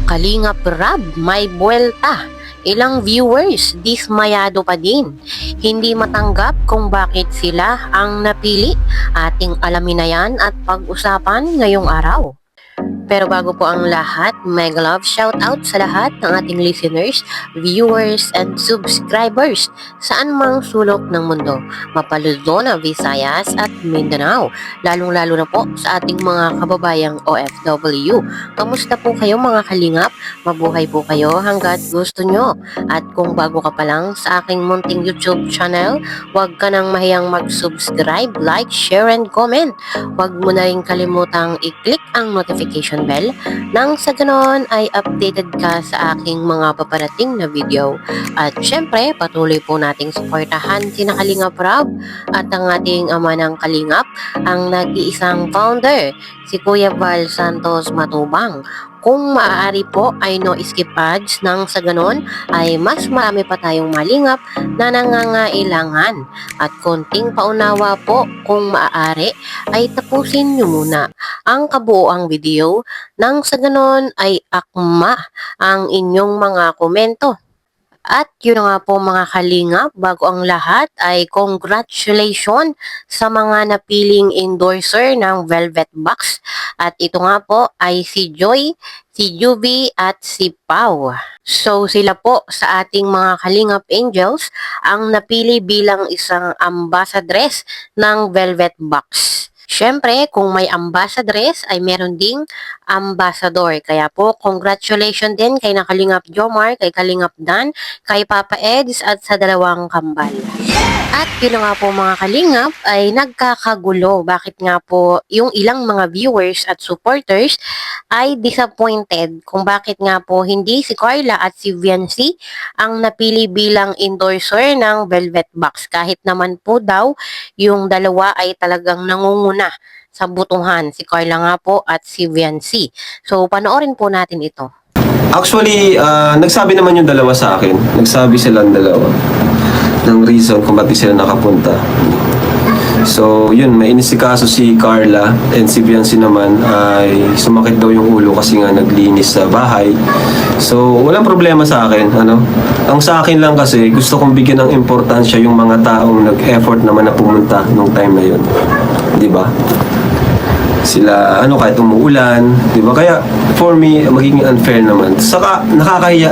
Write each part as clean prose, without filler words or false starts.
Kalingap Rab, may buwelta. Ilang viewers dismayado pa din. Hindi matanggap kung bakit sila ang napili. Ating alamin na yan at pag-usapan ngayong araw. Pero bago po ang lahat, mega love shoutout sa lahat ng ating listeners, viewers, and subscribers saan mang sulok ng mundo, Mapaluzon, Visayas at Mindanao, lalong-lalo na po sa ating mga kababayang OFW. Kamusta po kayo mga kalingap? Mabuhay po kayo hanggat gusto nyo. At kung bago ka pa lang sa aking munting YouTube channel, huwag ka nang mahiyang mag-subscribe, like, share, and comment. Huwag mo na rin kalimutang i-click ang notification bell nang sa ganon ay updated ka sa aking mga paparating na video. At syempre, patuloy po nating suportahan sina Kalingap Rab at ang ating ama ng Kalingap, ang nag-iisang founder, si Kuya Val Santos Matubang. Kung maaari po ay no skip ads nang sa ganon ay mas marami pa tayong malingap na nangangailangan. At konting paunawa po kung maaari ay tapusin nyo muna ang kabuoang video nang sa ganon ay akma ang inyong mga komento. At yun na nga po mga kalingap, bago ang lahat ay congratulations sa mga napiling endorser ng Velvet Box. At ito nga po ay si Joy, si Juby at si Pau. So sila po sa ating mga Kalingap Angels ang napili bilang isang ambassadress ng Velvet Box. Siyempre, kung may ambassadress ay meron ding ambassador. Kaya po, congratulations din kay Nakalingap Jomar, kay Kalingap Dan, kay Papa Eds at sa dalawang kambal. At yun nga po mga kalingap ay nagkakagulo. Bakit nga po yung ilang mga viewers at supporters ay disappointed kung bakit nga po hindi si Carla at si Viancy ang napili bilang endorser ng Velvet Box. Kahit naman po daw yung dalawa ay talagang nangunguna sa butuhan, si Carla nga po at si Viancy. So panoorin po natin ito. Actually, nagsabi naman yung dalawa sa akin. Nagsabi silang dalawa ng reason kung bakit sila nakapunta. So, yun, may inisikaso si Carla and si Viancy naman ay sumakit daw yung ulo kasi nga naglinis sa bahay. So, walang problema sa akin, ano? Ang sa akin lang kasi, gusto kong bigyan ng importansya yung mga taong nag-effort naman na pumunta nung time na yun. Di ba? Sila, kahit umuulan, di ba? Kaya, for me, magiging unfair naman. Saka,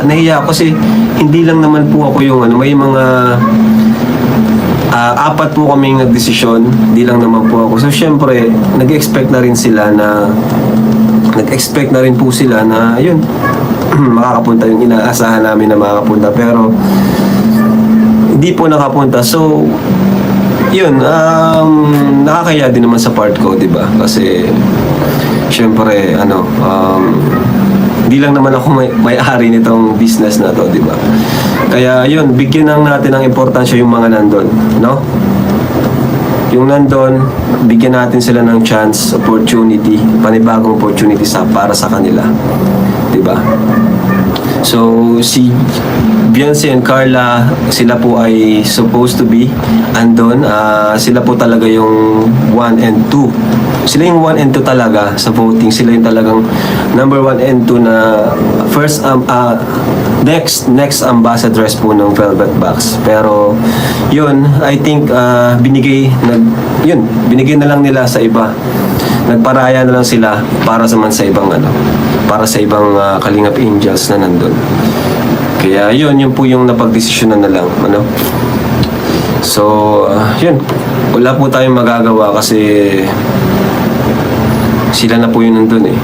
nahiya kasi hindi lang naman po ako yung, may mga, apat po kaming nagdesisyon, hindi lang naman po ako. So, syempre, nag-expect na rin po sila na, yun, makakapunta yung inaasahan namin na makakapunta. Pero, hindi po nakapunta. So, yun, nakakaya din naman sa part ko, di ba? Kasi, syempre, di lang naman ako may-ari nitong business na to, di ba? Kaya, yun, bigyan lang natin ng importansya yung mga nandun, no? Yung nandun, bigyan natin sila ng chance, opportunity, panibagong opportunity para sa kanila, di ba? So, si Viancy and Carla, sila po ay supposed to be andon. Sila po talaga yung 1 and 2. Sila yung 1 and 2 talaga sa voting. Sila yung talagang number 1 and 2 na first, next ambassadress po ng Velvet Box. Pero, yun, I think, binigay na lang nila sa iba. Nagparaya na lang sila para sa ibang Kalingap Angels na nandun. Kaya yun po yung napagdesisyonan na lang, So, yun. Wala po tayong magagawa kasi sila na po yun nandun eh.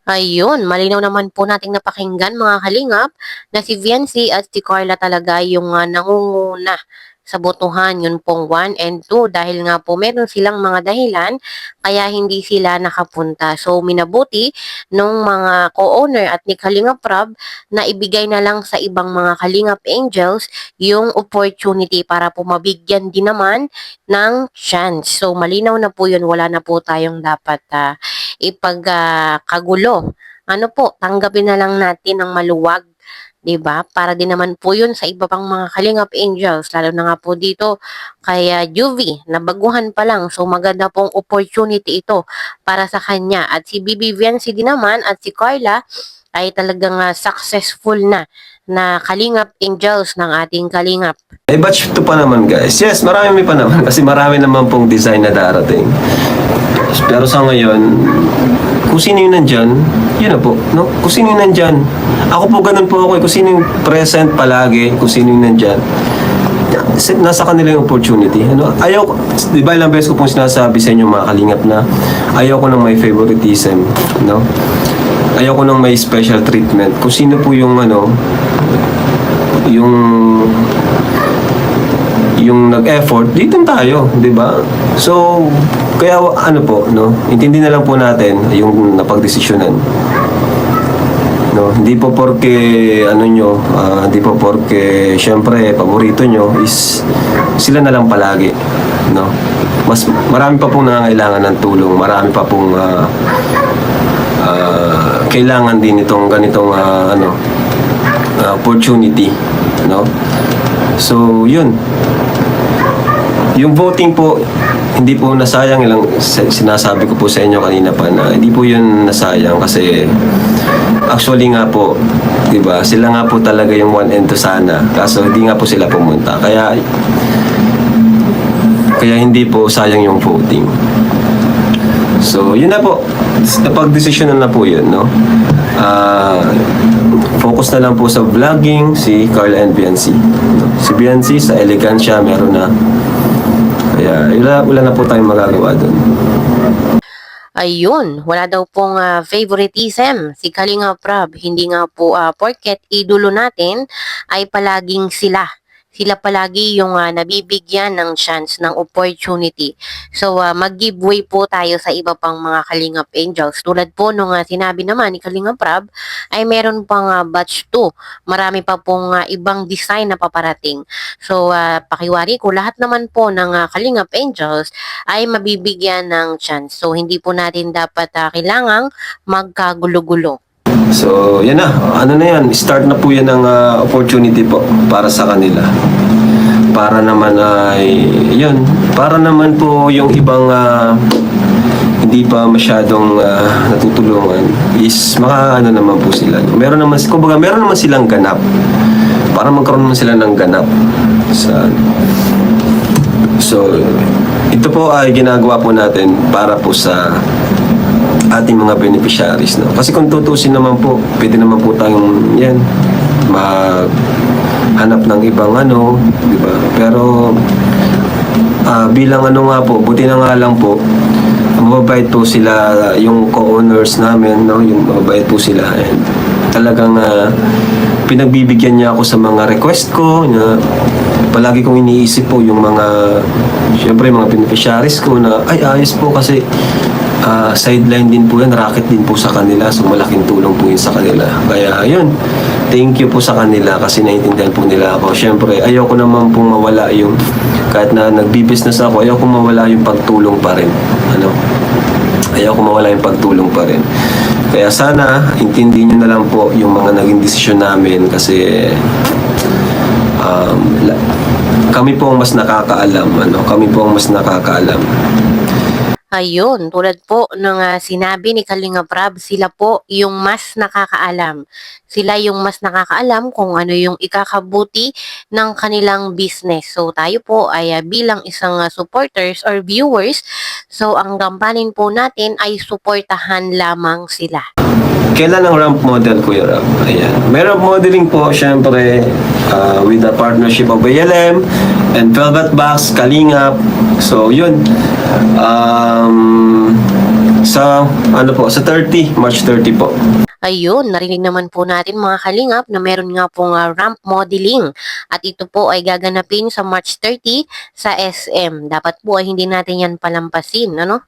Ayun, malinaw naman po nating napakinggan mga kalingap na si Viancy at si Carla talaga yung nangunguna sa botohan, yun pong 1 and 2 dahil nga po meron silang mga dahilan kaya hindi sila nakapunta. So minabuti nung mga co-owner at ni Kalingap Rab na ibigay na lang sa ibang mga Kalingap Angels yung opportunity para po mabigyan din naman ng chance. So malinaw na po yun, wala na po tayong dapat ipagkagulo. Tanggapin na lang natin ng maluwag 'Di ba? Para din naman po 'yun sa iba pang mga Kalingap Angels, lalo na nga po dito kay Juvie na baguhan pa lang. So maganda pong opportunity ito para sa kanya. At si Bibi Viancy din naman at si Carla ay talagang successful na Kalingap Angels ng ating Kalingap. May batch 2 pa naman guys. Yes, marami pa naman kasi marami naman pong design na darating. Pero sa ngayon, kung sino yung nandyan, yun na po. No? Kung sino yung nandyan. Ako po ganun po ako. Kung sino yung present palagi, kung sino yung nandyan. Nasa kanila yung opportunity. Ano? Ayaw ko, di ba ilang beses ko pong sinasabi sa inyo mga kalingap na ayaw ko ng may favoritism. No? Ayaw ko ng may special treatment. Kung sino po yung yung nag-effort, dito tayo, 'di ba? So, kaya po, no? Intindi na lang po natin yung napagdesisyonan. No, hindi po porke hindi po porke syempre paborito nyo is sila na lang palagi, no? Mas marami pa pong nangangailangan ng tulong, marami pa pong kailangan din itong ganitong opportunity, no? So, yun. Yung voting po, hindi po nasayang. Sinasabi ko po sa inyo kanina pa na hindi po yun nasayang kasi actually nga po, di ba, sila nga po talaga yung one and two sana. Kaso hindi nga po sila pumunta. Kaya hindi po sayang yung voting. So, yun na po. Napag-desisyonan na po yun, no? Focus na lang po sa vlogging si Carla and Biancy. Si Biancy sa elegansya meron na. Kaya wala na po tayong magagawa doon. Ayun, wala daw pong favoritism si Kalinga Prab. Hindi nga po porket idolo natin ay palaging sila. Sila palagi yung nabibigyan ng chance, ng opportunity. So, mag-giveaway po tayo sa iba pang mga Kalingap Angels. Tulad po nung sinabi naman ni Kalinga Prab, ay meron pang batch 2. Marami pa pong ibang design na paparating. So, pakiwari ko, lahat naman po ng Kalingap Angels ay mabibigyan ng chance. So, hindi po natin dapat kailangang magkagulo-gulo. So, yan na. Ano na yan? Start na po yan ng opportunity po para sa kanila. Para naman para naman po yung ibang hindi pa masyadong natutulungan is naman po sila. Meron naman silang ganap. Para magkaroon naman sila ng ganap. So, ito po ay ginagawa po natin para po sa ating mga beneficiaries, no? Kasi kung tutusin naman po, pwede naman po tayong maghanap ng ibang di ba? Pero bilang nga po, buti na nga lang po, mababait po sila, yung co-owners namin, no? Yung mababait po sila, and talagang pinagbibigyan niya ako sa mga request ko na palagi kong iniisip po yung syempre mga beneficiaries ko na ayos po kasi sideline din po yan, racket din po sa kanila, so malaking tulong po yun sa kanila. Kaya yun, thank you po sa kanila kasi naiintindihan po nila ako. Syempre, ayoko naman pong mawala yung, kahit na nagbi-business ako, ayoko mawala yung pagtulong pa rin. Ayoko mawala yung pagtulong pa rin. Kaya sana, intindihin nyo na lang po yung mga naging desisyon namin kasi kami po ang mas nakakaalam. Kami po ang mas nakakaalam. Ayun, tulad po ng sinabi ni Kalinga Prab, sila po yung mas nakakaalam. Sila yung mas nakakaalam kung ano yung ikakabuti ng kanilang business. So tayo po ay bilang isang supporters or viewers, so ang gampanin po natin ay suportahan lamang sila. Kailan ang ramp model, Kuya Rob? Ayan. May ramp modeling po, syempre, with the partnership of ALM and Velvet Box, Kalingap. So, yun. Sa 30, March 30 po. Ayun, narinig naman po natin mga Kalingap na meron nga pong ramp modeling at ito po ay gaganapin sa March 30 sa SM. Dapat po ay hindi natin yan palampasin, ano?